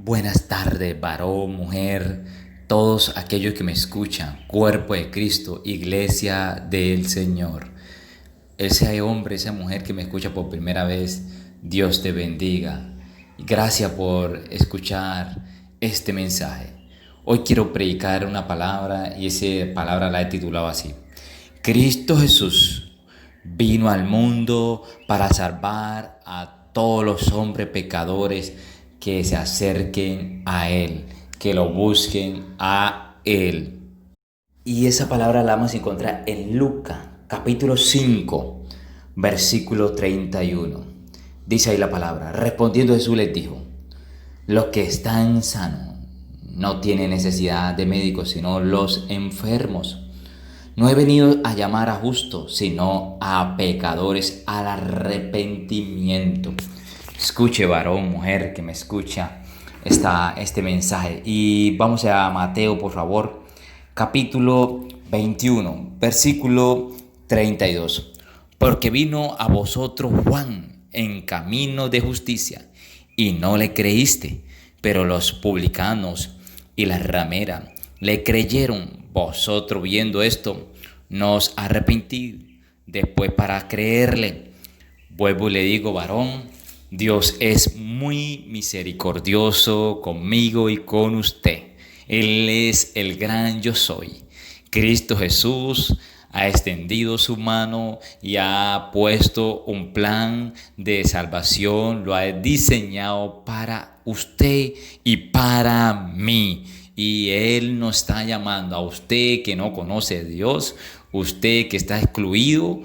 Buenas tardes, varón, mujer, todos aquellos que me escuchan, cuerpo de Cristo, iglesia del Señor. Ese hombre, esa mujer que me escucha por primera vez, Dios te bendiga. Gracias por escuchar este mensaje. Hoy quiero predicar una palabra y esa palabra la he titulado así: Cristo Jesús vino al mundo para salvar a todos los hombres pecadores que se acerquen a Él, que lo busquen a Él. Y esa palabra la vamos a encontrar en Lucas, capítulo 5, versículo 31. Dice ahí la palabra: respondiendo Jesús les dijo: los que están sanos no tienen necesidad de médicos, sino los enfermos. No he venido a llamar a justos, sino a pecadores al arrepentimiento. Escuche, varón, mujer que me escucha este mensaje. Y vamos a Mateo, por favor, capítulo 21, versículo 32. Porque vino a vosotros Juan en camino de justicia, y no le creíste, pero los publicanos y las rameras le creyeron. Vosotros viendo esto, no os arrepentid después para creerle. Vuelvo y le digo, varón, Dios es muy misericordioso conmigo y con usted. Él es el gran yo soy. Cristo Jesús ha extendido su mano y ha puesto un plan de salvación, lo ha diseñado para usted y para mí. Y Él nos está llamando a usted que no conoce a Dios, usted que está excluido.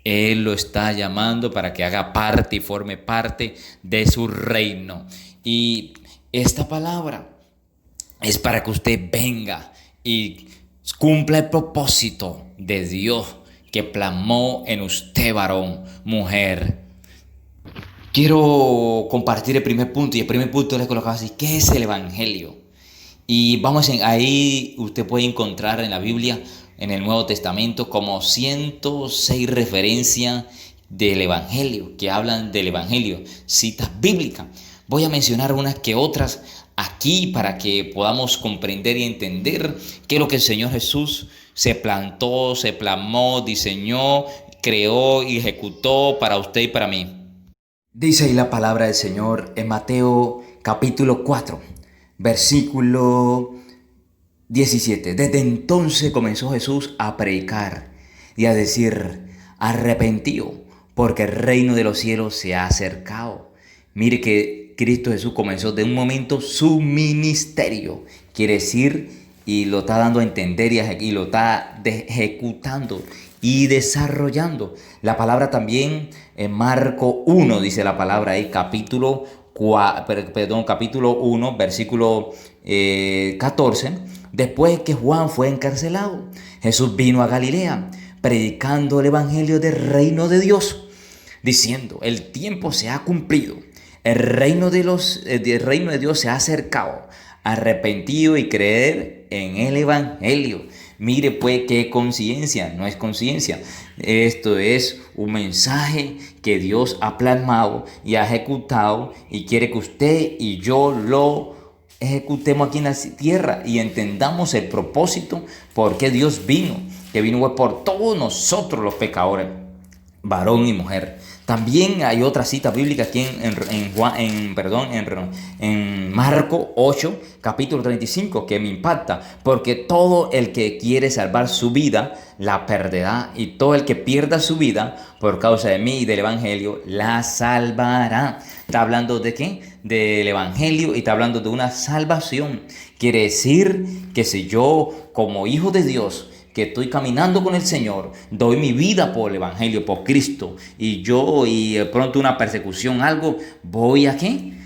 Él lo está llamando para que haga parte y forme parte de su reino. Y esta palabra es para que usted venga y cumpla el propósito de Dios que plasmó en usted, varón, mujer. Quiero compartir el primer punto, y el primer punto les colocaba así: ¿qué es el Evangelio? Y ahí usted puede encontrar en la Biblia, en el Nuevo Testamento, como 106 referencias del Evangelio, que hablan del Evangelio, citas bíblicas. Voy a mencionar unas que otras aquí para que podamos comprender y entender qué es lo que el Señor Jesús se plantó, se plasmó, diseñó, creó y ejecutó para usted y para mí. Dice ahí la palabra del Señor en Mateo capítulo 4, versículo 17. Desde entonces comenzó Jesús a predicar y a decir: arrepentíos, porque el reino de los cielos se ha acercado. Mire que Cristo Jesús comenzó de un momento su ministerio. Quiere decir, y lo está dando a entender y lo está ejecutando y desarrollando. La palabra también en Marco 1 dice la palabra ahí, capítulo 1, versículo 14. Después que Juan fue encarcelado, Jesús vino a Galilea predicando el evangelio del reino de Dios, diciendo: el tiempo se ha cumplido, el reino de Dios se ha acercado, arrepentido y creer en el evangelio. Mire pues qué conciencia, no es conciencia. Esto es un mensaje que Dios ha plasmado y ha ejecutado, y quiere que usted y yo lo ejecutemos aquí en la tierra y entendamos el propósito por qué Dios vino, que vino por todos nosotros los pecadores, varón y mujer. También hay otra cita bíblica aquí en Marco 8, capítulo 35, que me impacta: porque todo el que quiere salvar su vida la perderá, y todo el que pierda su vida por causa de mí y del evangelio la salvará. Está hablando de qué? Del evangelio, y está hablando de una salvación. Quiere decir que si yo, como hijo de Dios, que estoy caminando con el Señor, doy mi vida por el evangelio, por Cristo, y de pronto una persecución, algo, voy a ¿qué?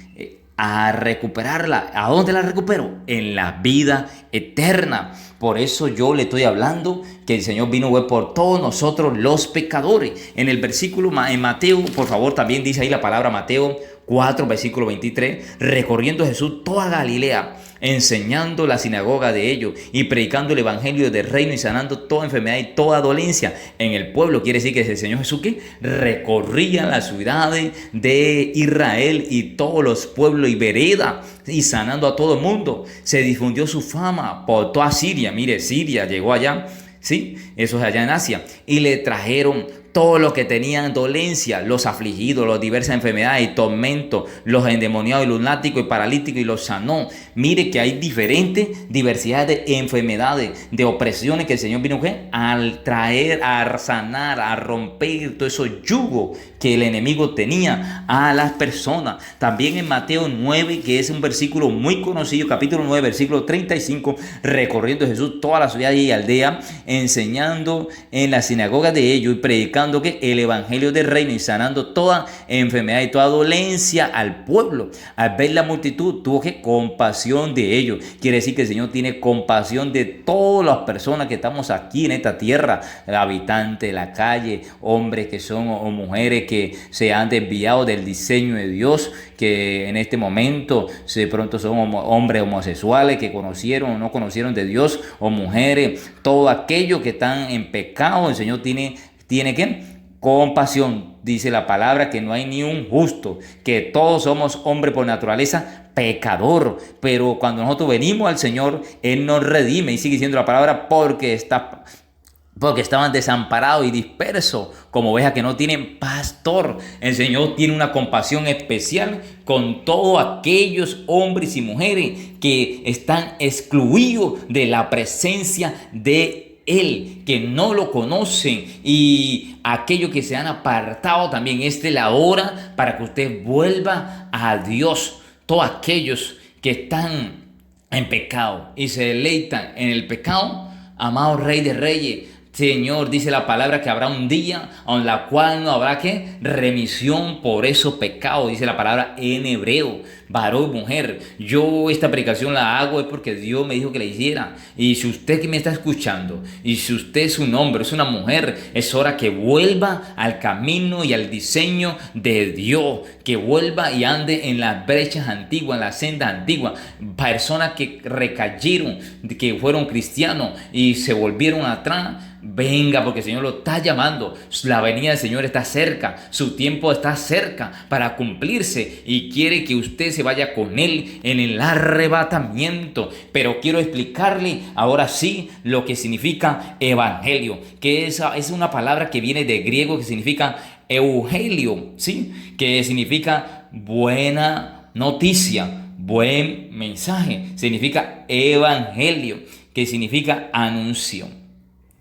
A recuperarla. ¿A dónde la recupero? En la vida eterna. Por eso yo le estoy hablando que el Señor vino por todos nosotros los pecadores. En el versículo en Mateo, por favor, también dice ahí la palabra Mateo 4, versículo 23, recorriendo Jesús toda Galilea, enseñando la sinagoga de ellos y predicando el evangelio del reino y sanando toda enfermedad y toda dolencia en el pueblo. Quiere decir que el Señor Jesús que recorría las ciudades de Israel y todos los pueblos y veredas y sanando a todo el mundo. Se difundió su fama por toda Siria. Mire, Siria llegó allá. Sí, eso es allá en Asia. Y le trajeron todos los que tenían dolencia, los afligidos, las diversas enfermedades y tormentos, los endemoniados y lunáticos y paralíticos, y los sanó. Mire que hay diferentes diversidades de enfermedades, de opresiones que el Señor vino al traer, a sanar, a romper todos esos yugos que el enemigo tenía a las personas. También en Mateo 9, que es un versículo muy conocido, capítulo 9, versículo 35, recorriendo Jesús toda la ciudad y aldea, enseñando en la sinagoga de ellos y predicando que el evangelio del reino y sanando toda enfermedad y toda dolencia al pueblo. Al ver la multitud tuvo que compasión de ellos. Quiere decir que el Señor tiene compasión de todas las personas que estamos aquí en esta tierra, habitantes de la calle, hombres que son o mujeres que se han desviado del diseño de Dios, que en este momento de pronto son hombres homosexuales que conocieron o no conocieron de Dios, o mujeres, todo aquello que están en pecado. El Señor tiene que compasión. Dice la palabra que no hay ni un justo, que todos somos hombres por naturaleza pecador, pero cuando nosotros venimos al Señor, Él nos redime, y sigue diciendo la palabra, porque estaban desamparados y dispersos como ovejas que no tienen pastor. El Señor tiene una compasión especial con todos aquellos hombres y mujeres que están excluidos de la presencia de Él, que no lo conocen, y aquellos que se han apartado también. Esta es la hora para que usted vuelva a Dios. Todos aquellos que están en pecado y se deleitan en el pecado, amado Rey de Reyes, Señor, dice la palabra que habrá un día en la cual no habrá que remisión por esos pecados. Dice la palabra en hebreo, varón y mujer. Yo esta predicación la hago es porque Dios me dijo que la hiciera. Y si usted que me está escuchando, y si usted es un hombre, es una mujer, es hora que vuelva al camino y al diseño de Dios, que vuelva y ande en las brechas antiguas, en las sendas antiguas. Personas que recayeron, que fueron cristianos y se volvieron atrás. Venga, porque el Señor lo está llamando. La venida del Señor está cerca, su tiempo está cerca para cumplirse, y quiere que usted se vaya con Él en el arrebatamiento. Pero quiero explicarle ahora sí lo que significa evangelio, que es una palabra que viene de griego, que significa eugelio, ¿sí? Que significa buena noticia, buen mensaje. Significa evangelio, que significa anuncio.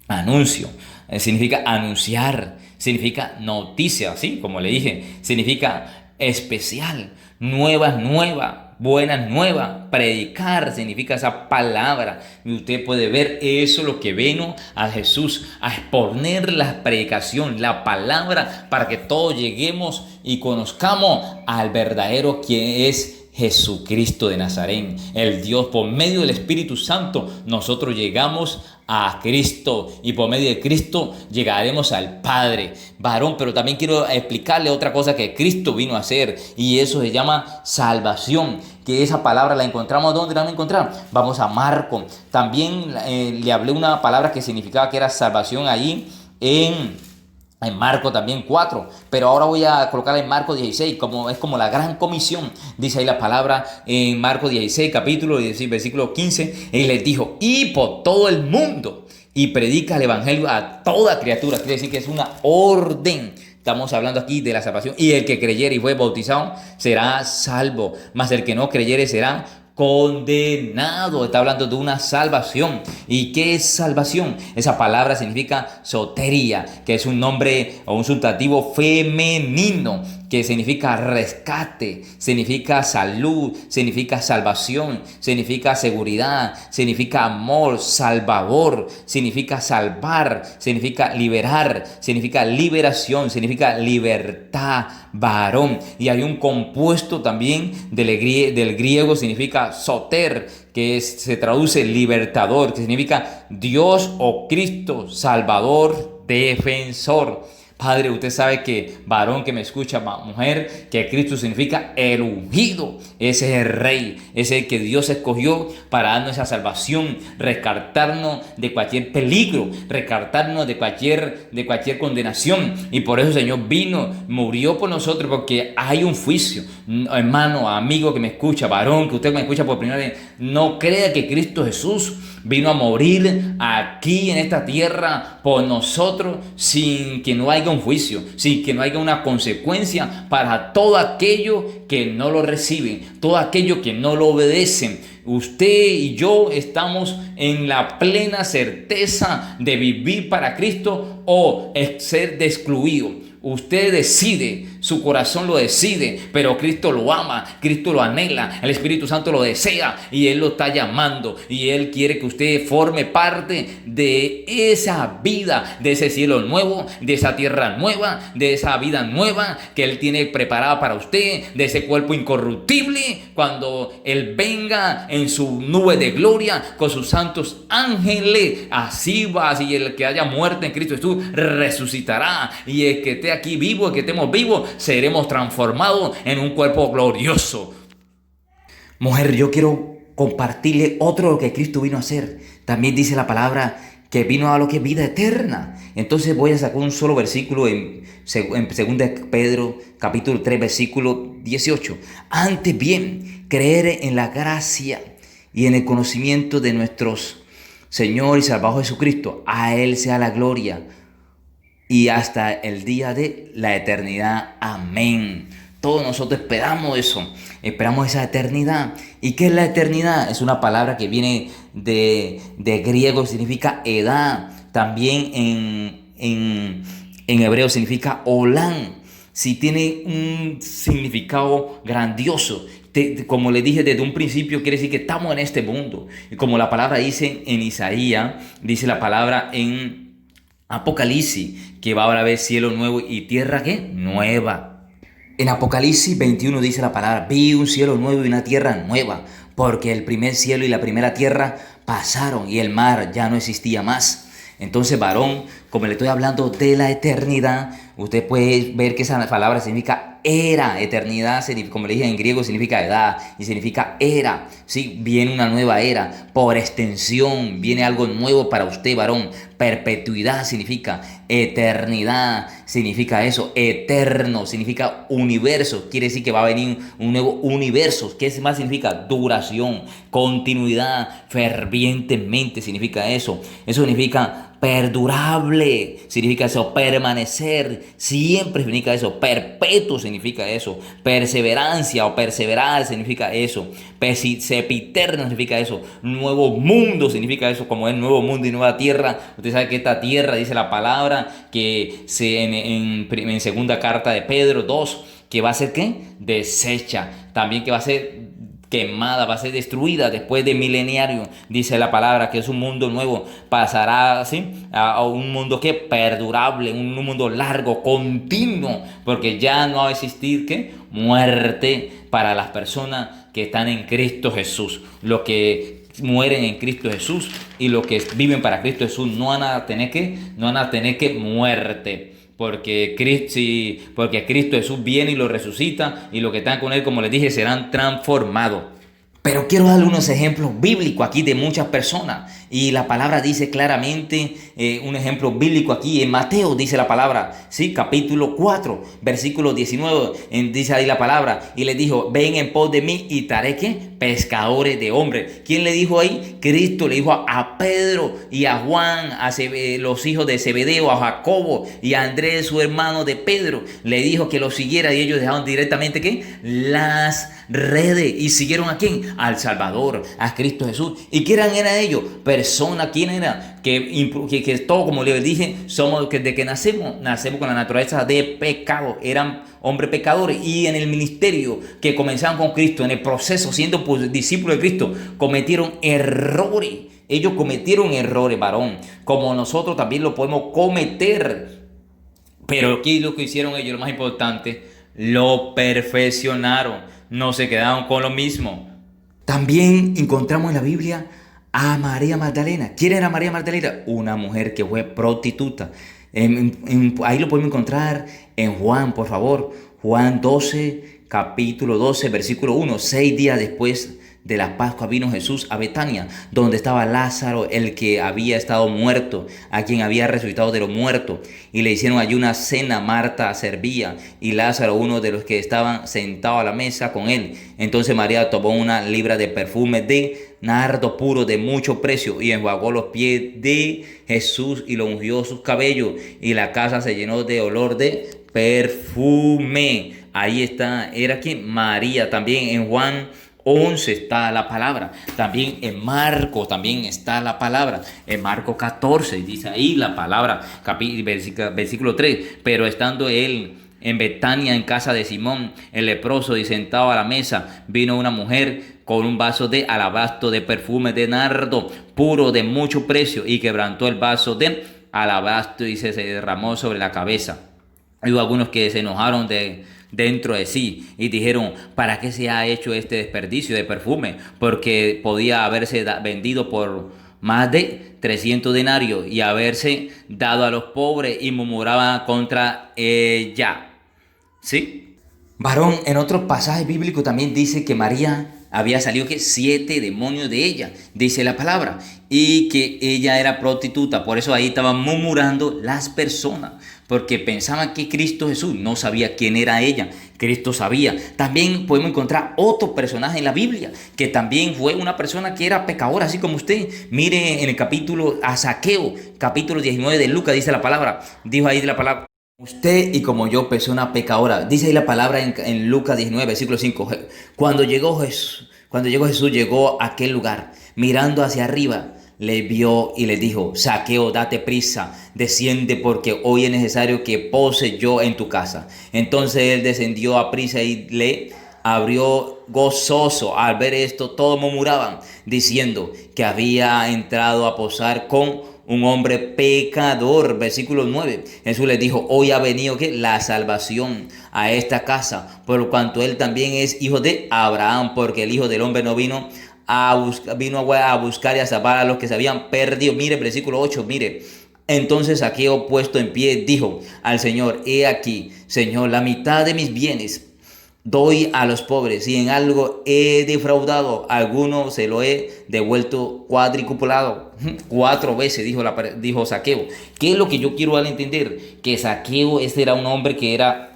Anuncio, significa anunciar, significa noticia, ¿sí? Como le dije, significa especial, nuevas, buenas nuevas, predicar, significa esa palabra. Y usted puede ver eso, lo que vino a Jesús, a exponer la predicación, la palabra, para que todos lleguemos y conozcamos al verdadero que es Jesucristo de Nazaret, el Dios. Por medio del Espíritu Santo nosotros llegamos a Cristo, y por medio de Cristo llegaremos al Padre, varón. Pero también quiero explicarle otra cosa que Cristo vino a hacer, y eso se llama salvación, que esa palabra la encontramos. ¿Dónde la vamos a encontrar? Vamos a Marcos. También le hablé una palabra que significaba que era salvación allí en Marcos también 4, pero ahora voy a colocarla en Marcos 16, es como la gran comisión. Dice ahí la palabra en Marcos 16, capítulo 16, versículo 15, y les dijo: y por todo el mundo, y predica el evangelio a toda criatura. Quiere decir que es una orden. Estamos hablando aquí de la salvación. Y el que creyere y fue bautizado será salvo, mas el que no creyere será condenado. Está hablando de una salvación. ¿Y qué es salvación? Esa palabra significa soteria, que es un nombre o un sustantivo femenino, que significa rescate, significa salud, significa salvación, significa seguridad, significa amor, salvador, significa salvar, significa liberar, significa liberación, significa libertad, varón. Y hay un compuesto también del griego, significa soter, que se traduce libertador, que significa Dios o Cristo, Salvador, defensor. Padre, usted sabe que varón que me escucha, mujer, que Cristo significa el ungido. Ese es el Rey, ese es el que Dios escogió para darnos esa salvación, rescatarnos de cualquier peligro, rescatarnos de cualquier condenación. Y por eso el Señor vino, murió por nosotros, porque hay un juicio. Hermano, amigo que me escucha, varón que usted me escucha por primera vez, no crea que Cristo Jesús vino a morir aquí en esta tierra por nosotros sin que no haya un juicio, sin que no haya una consecuencia para todo aquello que no lo reciben, todo aquello que no lo obedecen. Usted y yo estamos en la plena certeza de vivir para Cristo o ser excluido. Usted decide, su corazón lo decide, pero Cristo lo ama, Cristo lo anhela, el Espíritu Santo lo desea y Él lo está llamando y Él quiere que usted forme parte de esa vida, de ese cielo nuevo, de esa tierra nueva, de esa vida nueva que Él tiene preparada para usted, de ese cuerpo incorruptible cuando Él venga en su nube de gloria con sus santos ángeles. Así va, así el que haya muerto en Cristo Jesús resucitará y el que esté aquí vivo, el que estemos vivos, seremos transformados en un cuerpo glorioso. Mujer, yo quiero compartirle otro de lo que Cristo vino a hacer. También dice la palabra que vino a lo que es vida eterna. Entonces voy a sacar un solo versículo en 2 Pedro capítulo 3 versículo 18. Antes bien, creer en la gracia y en el conocimiento de nuestro Señor y Salvador Jesucristo. A Él sea la gloria y hasta el día de la eternidad. Amén. Todos nosotros esperamos eso, esperamos esa eternidad. ¿Y qué es la eternidad? Es una palabra que viene de griego, significa edad. También en hebreo significa olán. Sí, tiene un significado grandioso. Como le dije desde un principio, quiere decir que estamos en este mundo. Y como la palabra dice en Isaías, dice la palabra en Apocalipsis, que va a haber cielo nuevo y tierra ¿qué? Nueva. En Apocalipsis 21 dice la palabra, vi un cielo nuevo y una tierra nueva, porque el primer cielo y la primera tierra pasaron y el mar ya no existía más. Entonces, varón, como le estoy hablando de la eternidad, usted puede ver que esa palabra significa era. Eternidad, como le dije en griego, significa edad y significa era. Sí, viene una nueva era. Por extensión, viene algo nuevo para usted, varón. Perpetuidad significa eternidad, significa eso. Eterno significa universo. Quiere decir que va a venir un nuevo universo. ¿Qué más significa? Duración, continuidad, fervientemente significa eso. Eso significa perdurable, significa eso, permanecer, siempre significa eso, perpetuo significa eso, perseverancia o perseverar significa eso, sempiterno significa eso, nuevo mundo significa eso, como es nuevo mundo y nueva tierra. Usted sabe que esta tierra, dice la palabra, que en segunda carta de Pedro 2, que va a ser ¿qué? Deshecha, también que va a ser quemada, va a ser destruida después de mileniario. Dice la palabra que es un mundo nuevo, pasará ¿sí? a un mundo que perdurable, un mundo largo, continuo, porque ya no va a existir ¿qué? Muerte para las personas que están en Cristo Jesús. Los que mueren en Cristo Jesús y los que viven para Cristo Jesús no van a tener que muerte. Porque Cristo Jesús viene y lo resucita y los que están con Él, como les dije, serán transformados. Pero quiero darle unos ejemplos bíblicos aquí de muchas personas. Y la palabra dice claramente, un ejemplo bíblico aquí en Mateo, dice la palabra, ¿sí? Capítulo 4, versículo 19, dice ahí la palabra. Y le dijo, ven en pos de mí y te haré ¿qué? Pescadores de hombres. ¿Quién le dijo ahí? Cristo le dijo a Pedro y a Juan, los hijos de Zebedeo, a Jacobo y a Andrés, su hermano de Pedro. Le dijo que lo siguiera y ellos dejaron directamente ¿qué? Las redes. ¿Y siguieron a quién? Al Salvador, a Cristo Jesús. ¿Y quién eran ellos? Personas, ¿quién era? Que todo, como les dije, somos desde que nacemos con la naturaleza de pecado. Eran hombres pecadores y en el ministerio que comenzaron con Cristo, en el proceso siendo discípulos de Cristo, cometieron errores. Ellos cometieron errores, varón, como nosotros también lo podemos cometer. Pero aquí lo que hicieron ellos, lo más importante, lo perfeccionaron. No se quedaron con lo mismo. También encontramos en la Biblia a María Magdalena. ¿Quién era María Magdalena? Una mujer que fue prostituta. Ahí lo podemos encontrar en Juan, por favor. Juan 12, capítulo 12, versículo 1. 6 días después de la Pascua vino Jesús a Betania, donde estaba Lázaro, el que había estado muerto, a quien había resucitado de los muertos. Y le hicieron allí una cena. Marta servía y Lázaro uno de los que estaban sentados a la mesa con él. Entonces María tomó una libra de perfume de nardo puro de mucho precio y enjuagó los pies de Jesús y lo ungió sus cabellos, y la casa se llenó de olor de perfume. Ahí está, era quien María. También en Juan 11 está la palabra. También en Marcos también está la palabra. En Marcos 14 dice ahí la palabra, versículo 3. Pero estando él en Betania, en casa de Simón el leproso, y sentado a la mesa, vino una mujer con un vaso de alabastro de perfume de nardo puro de mucho precio, y quebrantó el vaso de alabastro y se derramó sobre la cabeza. Hubo algunos que se enojaron dentro de sí y dijeron: ¿para qué se ha hecho este desperdicio de perfume? Porque podía haberse vendido por más de 300 denarios y haberse dado a los pobres, y murmuraban contra ella. ¿Sí? Varón, en otro pasaje bíblico también dice que María había salido que 7 demonios de ella, dice la palabra, y que ella era prostituta. Por eso ahí estaban murmurando las personas, porque pensaban que Cristo Jesús no sabía quién era ella. Cristo sabía. También podemos encontrar otro personaje en la Biblia que también fue una persona que era pecadora, así como usted. Mire en el capítulo a Zaqueo, capítulo 19 de Lucas, dice la palabra. Dijo ahí de la palabra: usted y como yo, persona pecadora. Dice ahí la palabra en Lucas 19, versículo 5. Cuando llegó Jesús, llegó a aquel lugar, mirando hacia arriba, le vio y le dijo: Zaqueo, date prisa, desciende, porque hoy es necesario que pose yo en tu casa. Entonces él descendió a prisa y le abrió gozoso. Al ver esto, todos murmuraban, diciendo que había entrado a posar con un hombre pecador. Versículo 9. Jesús les dijo: hoy ha venido ¿qué? La salvación a esta casa, por cuanto él también es hijo de Abraham, porque el Hijo del Hombre no vino a buscar y a salvar a los que se habían perdido. Mire, versículo 8, mire. Entonces Zaqueo, puesto en pie, dijo al Señor: he aquí, Señor, la mitad de mis bienes doy a los pobres, y en algo he defraudado a alguno, se lo he devuelto cuadruplicado. 4 veces, dijo Zaqueo. ¿Qué es lo que yo quiero dar a entender? Que Zaqueo, este era un hombre que era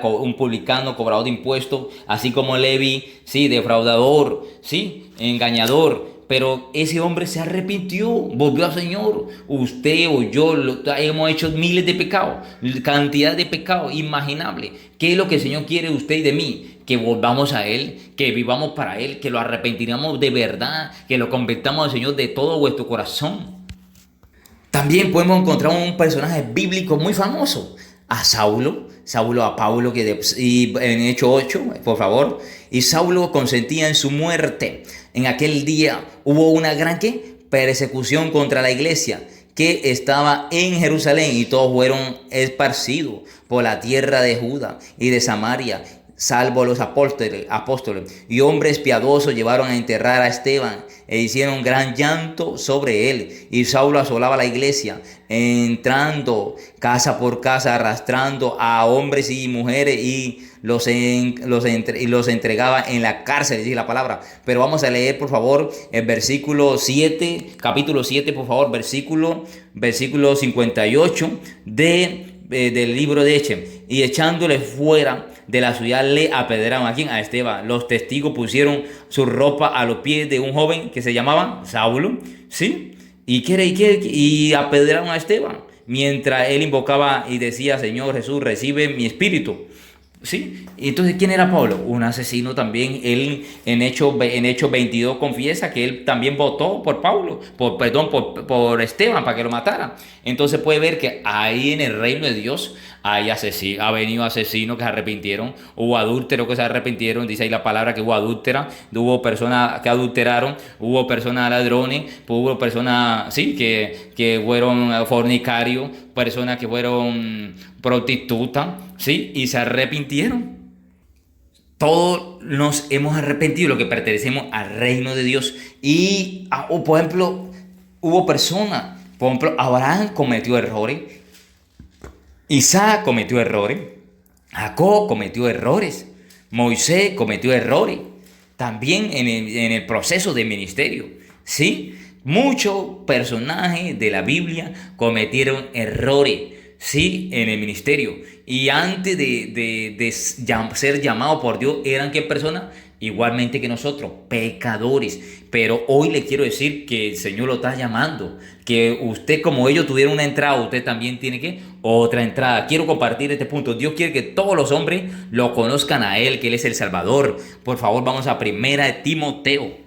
un publicano, cobrador de impuestos, así como Levi, sí, defraudador, sí, engañador. Pero ese hombre se arrepintió, volvió al Señor. Usted o yo hemos hecho miles de pecados, cantidad de pecados inimaginable. ¿Qué es lo que el Señor quiere de usted y de mí? Que volvamos a Él, que vivamos para Él, que lo arrepentiremos de verdad, que lo convirtamos al Señor de todo vuestro corazón. También podemos encontrar un personaje bíblico muy famoso: a Saulo, a Pablo, y en Hechos 8, por favor. Y Saulo consentía en su muerte. En aquel día hubo una gran persecución contra la iglesia que estaba en Jerusalén, y todos fueron esparcidos por la tierra de Judá y de Samaria, salvo los apóstoles, y hombres piadosos llevaron a enterrar a Esteban e hicieron gran llanto sobre él. Y Saulo asolaba la iglesia, entrando casa por casa, arrastrando a hombres y mujeres, y los entregaba en la cárcel, dice la palabra. Pero vamos a leer, por favor, el versículo 7, capítulo 7, por favor, versículo 58 del libro de Hechos. Y echándole fuera de la ciudad, le apedrearon ¿a quién? A Esteban. Los testigos pusieron su ropa a los pies de un joven que se llamaba Saulo, ¿sí? Y apedrearon a Esteban mientras él invocaba y decía: Señor Jesús, recibe mi espíritu. ¿Sí? Y entonces, ¿quién era Pablo? Un asesino también. Él en Hechos 22 confiesa que él también votó por por Esteban, para que lo matara. Entonces puede ver que ahí en el reino de Dios ha venido asesinos que se arrepintieron, hubo adúlteros que se arrepintieron, dice ahí la palabra que hubo adúltera, hubo personas que adulteraron, hubo personas ladrones, hubo personas sí, que fueron fornicarios, personas que fueron prostitutas, ¿sí? Y se arrepintieron. Todos nos hemos arrepentido, lo que pertenecemos al reino de Dios. Y, por ejemplo, hubo personas, por ejemplo, Abraham cometió errores, Isaac cometió errores, Jacob cometió errores, Moisés cometió errores, también en el proceso de ministerio, ¿sí? Muchos personajes de la Biblia cometieron errores, ¿sí? En el ministerio. Y antes de ser llamados por Dios, ¿eran qué personas? Igualmente que nosotros, pecadores. Pero hoy le quiero decir que el Señor lo está llamando, que usted como ellos tuvieron una entrada, usted también tiene que otra entrada. Quiero compartir este punto. Dios quiere que todos los hombres lo conozcan a Él, que Él es el Salvador. Por favor, vamos a primera de Timoteo.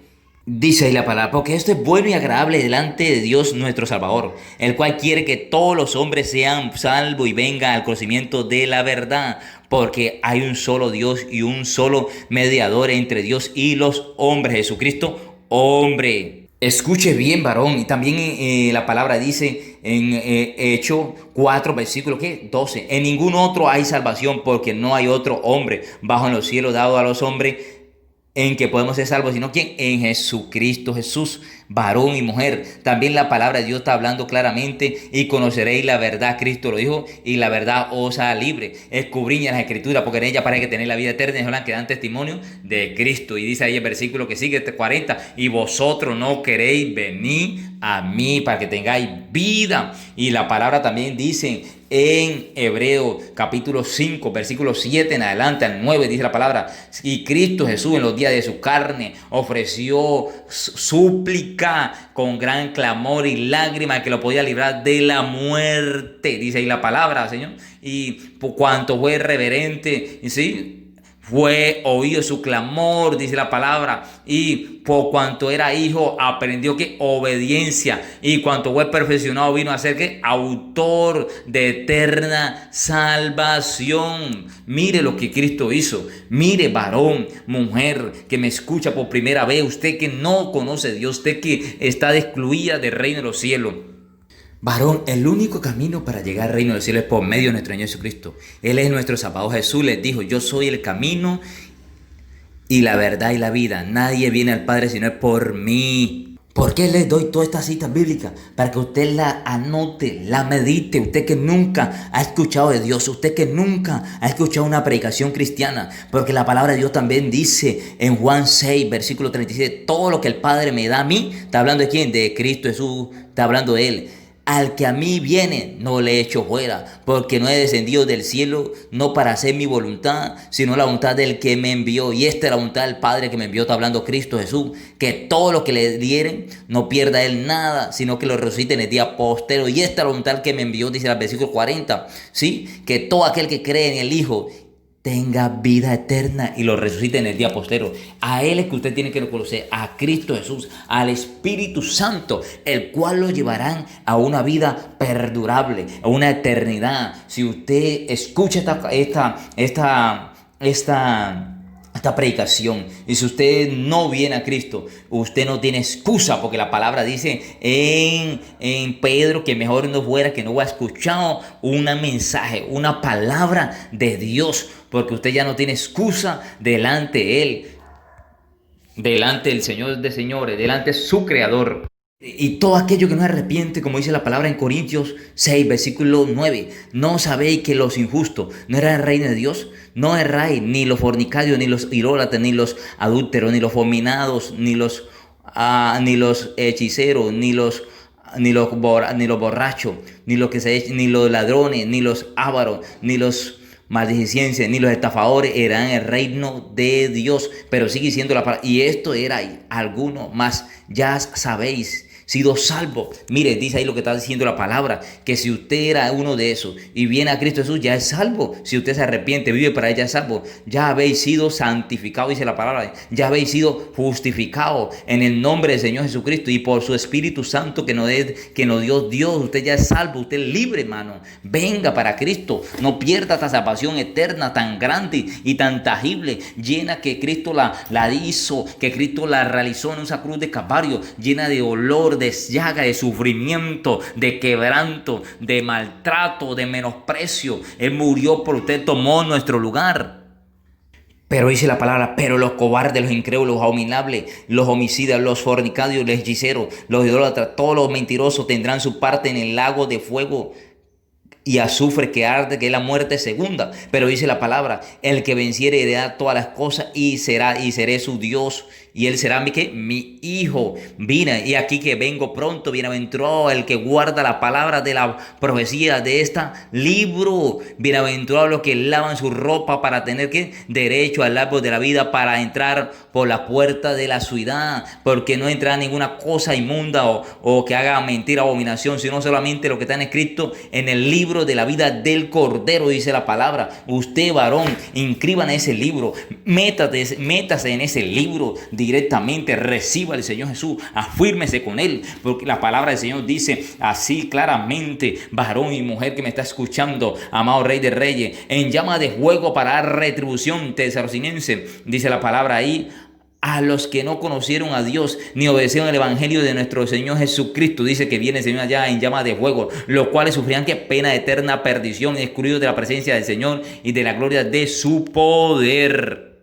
Dice ahí la palabra, porque esto es bueno y agradable delante de Dios nuestro Salvador, el cual quiere que todos los hombres sean salvos y vengan al conocimiento de la verdad, porque hay un solo Dios y un solo mediador entre Dios y los hombres, Jesucristo, hombre. Escuche bien, varón, y también la palabra dice en Hechos 4, versículo ¿qué? 12, en ningún otro hay salvación, porque no hay otro hombre bajo en los cielos dado a los hombres en que podemos ser salvos, sino ¿quién? En Jesucristo Jesús, varón y mujer. También la palabra de Dios está hablando claramente, y conoceréis la verdad, Cristo lo dijo, y la verdad os hará libre. Escudriñad las Escrituras, porque en ella parece que tenéis la vida eterna, y son las que dan testimonio de Cristo. Y dice ahí el versículo que sigue, 40, y vosotros no queréis venir a mí para que tengáis vida. Y la palabra también dice en Hebreos capítulo 5, versículo 7 en adelante al 9, dice la palabra, y Cristo Jesús en los días de su carne ofreció súplica con gran clamor y lágrimas que lo podía librar de la muerte, dice ahí la palabra, Señor, y por cuanto fue reverente, ¿sí? Fue oído su clamor, dice la palabra, y por cuanto era hijo, aprendió que obediencia, y cuanto fue perfeccionado, vino a ser que autor de eterna salvación. Mire lo que Cristo hizo. Mire, varón, mujer, que me escucha por primera vez, usted que no conoce a Dios, usted que está excluida del reino de los cielos. Varón, el único camino para llegar al reino del cielo es por medio de nuestro Señor Jesucristo. Él es nuestro Salvador. Jesús les dijo, yo soy el camino y la verdad y la vida. Nadie viene al Padre si no es por mí. ¿Por qué les doy todas estas citas bíblicas? Para que usted la anote, la medite. Usted que nunca ha escuchado de Dios, usted que nunca ha escuchado una predicación cristiana. Porque la palabra de Dios también dice en Juan 6, versículo 37, todo lo que el Padre me da a mí, ¿está hablando de quién? De Cristo Jesús, está hablando de Él. Al que a mí viene, no le echo fuera, porque no he descendido del cielo, no para hacer mi voluntad, sino la voluntad del que me envió. Y esta es la voluntad del Padre que me envió, está hablando Cristo Jesús, que todo lo que le dieren, no pierda él nada, sino que lo resucite en el día postero. Y esta es la voluntad que me envió, dice el versículo 40, ¿sí? Que todo aquel que cree en el Hijo tenga vida eterna y lo resucite en el día postero. A Él es que usted tiene que conocer, a Cristo Jesús, al Espíritu Santo, el cual lo llevarán a una vida perdurable, a una eternidad. Si usted escucha esta predicación, y si usted no viene a Cristo, usted no tiene excusa, porque la palabra dice en Pedro que mejor no fuera que no hubiera escuchado un mensaje, una palabra de Dios, porque usted ya no tiene excusa delante de Él, delante del Señor de señores, delante de su Creador. Y todo aquello que no arrepiente, como dice la palabra en Corintios 6, versículo 9, ¿no sabéis que los injustos no eran el reino de Dios? No erráis, ni los fornicarios, ni los idólatras, ni los adúlteros, ni los forminados, ni los hechiceros, ni los borrachos, ni los ladrones, ni los ávaros, ni los maldicencias, ni los estafadores eran el reino de Dios. Pero sigue diciendo la palabra, y esto era alguno más, ya sabéis, sido salvo. Mire, dice ahí lo que está diciendo la palabra, que si usted era uno de esos y viene a Cristo Jesús, ya es salvo. Si usted se arrepiente, vive para él, ya es salvo. Ya habéis sido santificados, dice la palabra, ya habéis sido justificados en el nombre del Señor Jesucristo, y por su Espíritu Santo que nos dio Dios, usted ya es salvo, usted es libre, hermano. Venga para Cristo, no pierda esta salvación eterna tan grande y tan tangible, llena, que Cristo la hizo, que Cristo la realizó en esa cruz de Calvario, llena de dolor, de llaga, de sufrimiento, de quebranto, de maltrato, de menosprecio. Él murió por usted, tomó nuestro lugar. Pero dice la palabra, pero los cobardes, los incrédulos, los abominables, los homicidas, los fornicarios, los hechiceros, los idólatras, todos los mentirosos tendrán su parte en el lago de fuego y azufre que arde, que es la muerte segunda. Pero dice la palabra, el que venciere heredará todas las cosas y seré su Dios. Y él será mi hijo. Vine y aquí que vengo pronto. Bienaventurado el que guarda la palabra de la profecía de este libro. Bienaventurado los que lavan su ropa para tener derecho al árbol de la vida, para entrar por la puerta de la ciudad. Porque no entra ninguna cosa inmunda o que haga mentira o abominación, sino solamente lo que está escrito en el libro de la vida del Cordero, dice la palabra. Usted, varón, inscriban ese libro, métase en ese libro directamente, reciba al Señor Jesús, afírmese con Él, porque la palabra del Señor dice así claramente, varón y mujer que me está escuchando, amado Rey de Reyes, en llama de fuego para dar retribución, Tesalonicense, dice la palabra ahí, a los que no conocieron a Dios ni obedecieron el evangelio de nuestro Señor Jesucristo. Dice que viene el Señor allá en llama de fuego, los cuales sufrirán que pena de eterna perdición, excluidos de la presencia del Señor y de la gloria de su poder.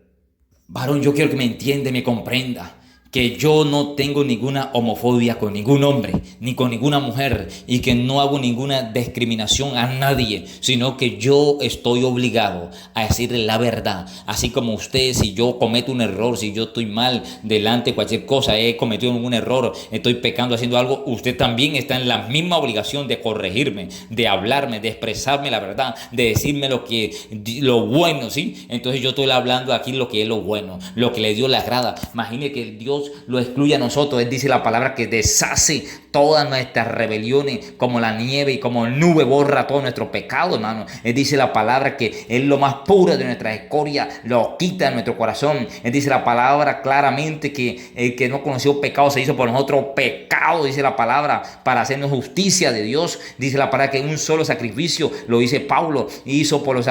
Varón, yo quiero que me entienda y me comprenda que yo no tengo ninguna homofobia con ningún hombre, ni con ninguna mujer, y que no hago ninguna discriminación a nadie, sino que yo estoy obligado a decirle la verdad. Así como usted, si yo cometo un error, si yo estoy mal delante de cualquier cosa, he cometido un error, estoy pecando haciendo algo, usted también está en la misma obligación de corregirme, de hablarme, de expresarme la verdad, de decirme lo bueno, ¿sí? Entonces yo estoy hablando aquí lo que es lo bueno, lo que le Dios le agrada. Imagine que Dios lo excluye a nosotros. Él dice la palabra que deshace todas nuestras rebeliones como la nieve y como nube borra todo nuestro pecado, hermano. Él dice la palabra que es lo más puro de nuestra escoria, lo quita de nuestro corazón. Él dice la palabra claramente que el que no conoció pecado se hizo por nosotros pecado, dice la palabra, para hacernos justicia de Dios. Dice la palabra que un solo sacrificio, lo dice Pablo, hizo por los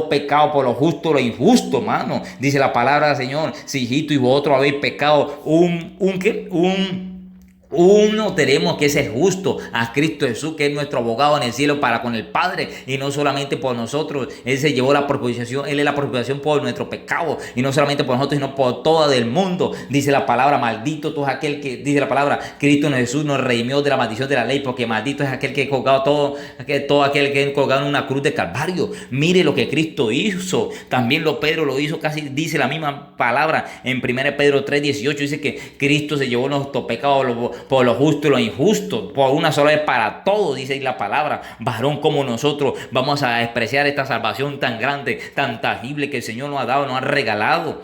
pecados, por lo justo, lo injusto, mano. Dice la palabra del Señor, si hijito y vosotros habéis pecado, uno tenemos que ser justo, a Cristo Jesús, que es nuestro abogado en el cielo para con el Padre, y no solamente por nosotros. Él se llevó la propiciación, Él es la propiciación por nuestro pecado, y no solamente por nosotros, sino por todo el mundo. Dice la palabra, maldito todo aquel que, dice la palabra, Cristo Jesús nos redimió de la maldición de la ley, porque maldito es aquel que es colgado, todo aquel que es colgado en una cruz de Calvario. Mire lo que Cristo hizo. También Pedro lo hizo, casi dice la misma palabra en 1 Pedro 3:18, dice que Cristo se llevó nuestros pecados por lo justo y lo injusto, por una sola vez para todos, dice la palabra. Varón, como nosotros vamos a despreciar esta salvación tan grande, tan tangible que el Señor nos ha dado, nos ha regalado,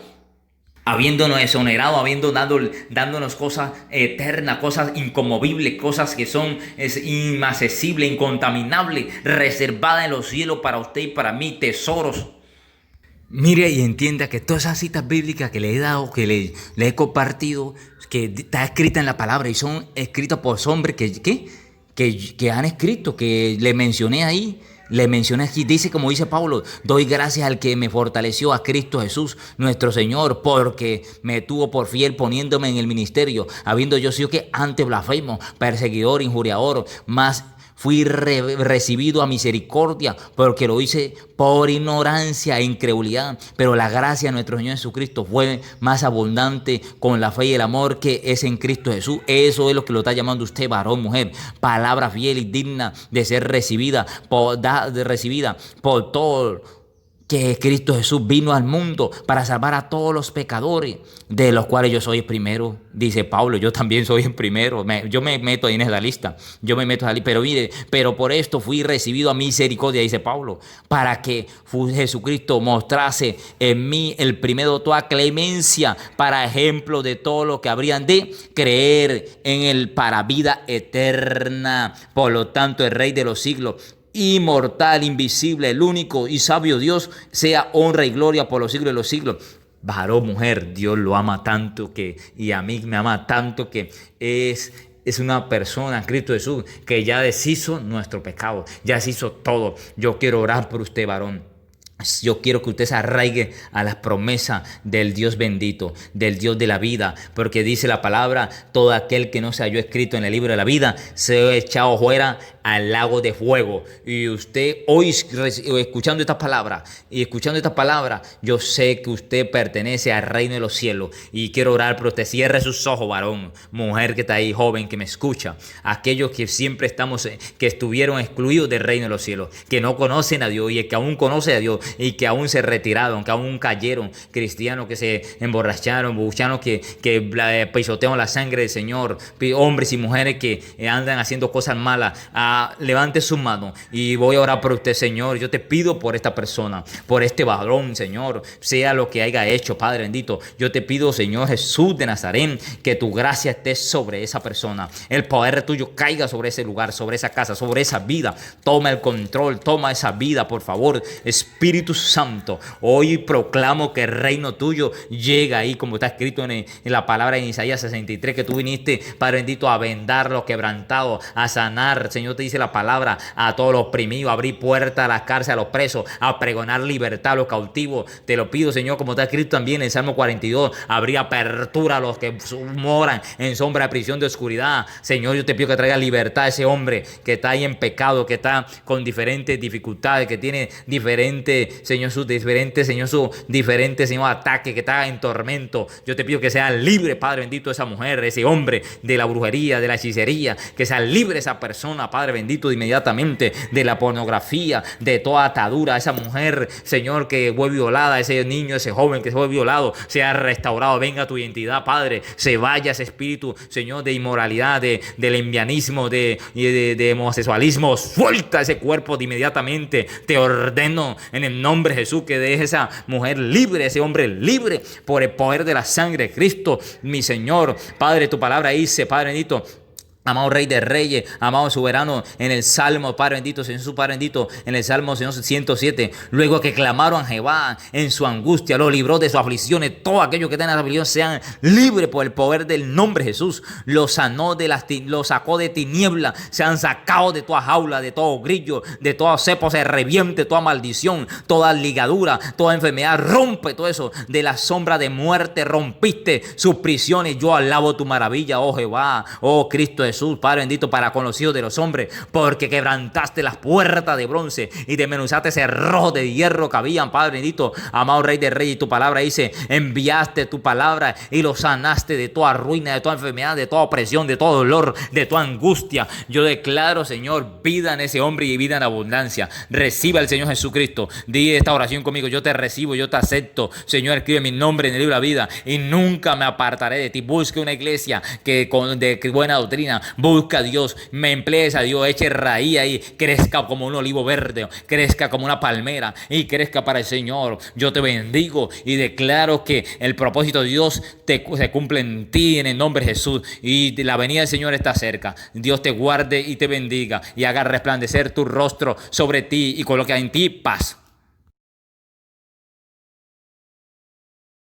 habiéndonos exonerado, dándonos cosas eternas, cosas inconmovibles, cosas que son inaccesibles, incontaminables, reservadas en los cielos para usted y para mí, tesoros. Mire y entienda que todas esas citas bíblicas que le he dado, que le he compartido, que está escrita en la palabra y son escritas por hombres que han escrito, que le mencioné ahí. Le mencioné aquí, dice como dice Pablo, doy gracias al que me fortaleció, a Cristo Jesús, nuestro Señor, porque me tuvo por fiel poniéndome en el ministerio, habiendo yo sido que antes blasfemo, perseguidor, injuriador, más fui recibido a misericordia, porque lo hice por ignorancia e incredulidad. Pero la gracia de nuestro Señor Jesucristo fue más abundante con la fe y el amor que es en Cristo Jesús. Eso es lo que lo está llamando usted, varón, mujer. Palabra fiel y digna de ser recibida por todo, que Cristo Jesús vino al mundo para salvar a todos los pecadores, de los cuales yo soy el primero, dice Pablo. Yo también soy el primero. Yo me meto ahí en esa lista. Pero mire, pero por esto fui recibido a misericordia, dice Pablo, para que Jesucristo mostrase en mí el primero de toda clemencia, para ejemplo de todo lo que habrían de creer en él para vida eterna. Por lo tanto, el Rey de los siglos, inmortal, invisible, el único y sabio Dios, sea honra y gloria por los siglos de los siglos. Varón, mujer, Dios lo ama tanto y a mí me ama tanto que es una persona, Cristo Jesús, que ya deshizo nuestro pecado, ya deshizo todo. Yo quiero orar por usted, varón. Yo quiero que usted se arraigue a las promesas del Dios bendito, del Dios de la vida, porque dice la palabra, todo aquel que no se halló escrito en el libro de la vida, se ha echado fuera al lago de fuego. Y usted hoy, escuchando estas palabras, yo sé que usted pertenece al reino de los cielos. Y quiero orar por usted. Cierre sus ojos, varón, mujer que está ahí, joven que me escucha. Aquellos que siempre que estuvieron excluidos del reino de los cielos, que no conocen a Dios y el que aún conoce a Dios, y que aún se retiraron, que aún cayeron, cristianos que se emborracharon, buchanos que pisotean la sangre del Señor, hombres y mujeres que andan haciendo cosas malas. Levante sus manos y voy a orar por usted, Señor. Yo te pido por esta persona, por este varón, Señor, sea lo que haya hecho, Padre bendito. Yo te pido, Señor Jesús de Nazaret, que tu gracia esté sobre esa persona, el poder tuyo caiga sobre ese lugar, sobre esa casa, sobre esa vida. Toma el control, toma esa vida, por favor, Espíritu Santo. Hoy proclamo que el reino tuyo llega ahí, como está escrito en la palabra en Isaías 63, que tú viniste, Padre bendito, a vendar los quebrantados, a sanar, Señor, te dice la palabra, a todos los oprimidos, a abrir puertas a las cárceles, a los presos, a pregonar libertad a los cautivos. Te lo pido, Señor, como está escrito también en el Salmo 42, abrir apertura a los que moran en sombra de prisión de oscuridad. Señor, yo te pido que traiga libertad a ese hombre que está ahí en pecado, que está con diferentes dificultades, que tiene diferentes, Señor, sus diferentes, Señor, ataques, que está en tormento. Yo te pido que sea libre, Padre bendito, esa mujer, ese hombre, de la brujería, de la hechicería, que sea libre esa persona, Padre bendito, inmediatamente, de la pornografía, de toda atadura. Esa mujer, Señor, que fue violada, ese niño, ese joven que fue violado, sea restaurado. Venga tu identidad, Padre. Se vaya ese espíritu, Señor, de inmoralidad, de lesbianismo, de homosexualismo. Suelta ese cuerpo de inmediatamente. Te ordeno en el nombre de Jesús que deje esa mujer libre, ese hombre libre por el poder de la sangre de Cristo, mi Señor. Padre, tu palabra dice, Padre bendito, amado Rey de Reyes, amado soberano, en el Salmo, Padre bendito, Señor, su Padre bendito, en el Salmo, Señor, 107, luego que clamaron a Jehová en su angustia, lo libró de sus aflicciones. Todos aquellos que tengan aflicción sean libres por el poder del nombre de Jesús. Los sanó los sacó de tiniebla, se han sacado de toda jaula, de todo grillo, de todo cepo, se reviente toda maldición, toda ligadura, toda enfermedad. Rompe todo eso de la sombra de muerte, rompiste sus prisiones. Yo alabo tu maravilla, oh Jehová, oh Cristo Jesús, Padre bendito, para con los hijos de los hombres, porque quebrantaste las puertas de bronce y desmenuzaste ese rojo de hierro que habían, Padre bendito, amado Rey de Reyes. Y tu palabra dice, enviaste tu palabra y lo sanaste de toda ruina, de toda enfermedad, de toda opresión, de todo dolor, de toda angustia. Yo declaro, Señor, vida en ese hombre y vida en abundancia. Reciba el Señor Jesucristo. Di esta oración conmigo: yo te recibo, yo te acepto. Señor, escribe mi nombre en el libro de la vida y nunca me apartaré de ti. Busque una iglesia de buena doctrina. Busca a Dios, me emplees a Dios, eche raíz ahí, crezca como un olivo verde, crezca como una palmera y crezca para el Señor. Yo te bendigo y declaro que el propósito de Dios se cumple en ti, en el nombre de Jesús, y la venida del Señor está cerca. Dios te guarde y te bendiga y haga resplandecer tu rostro sobre ti y coloque en ti paz.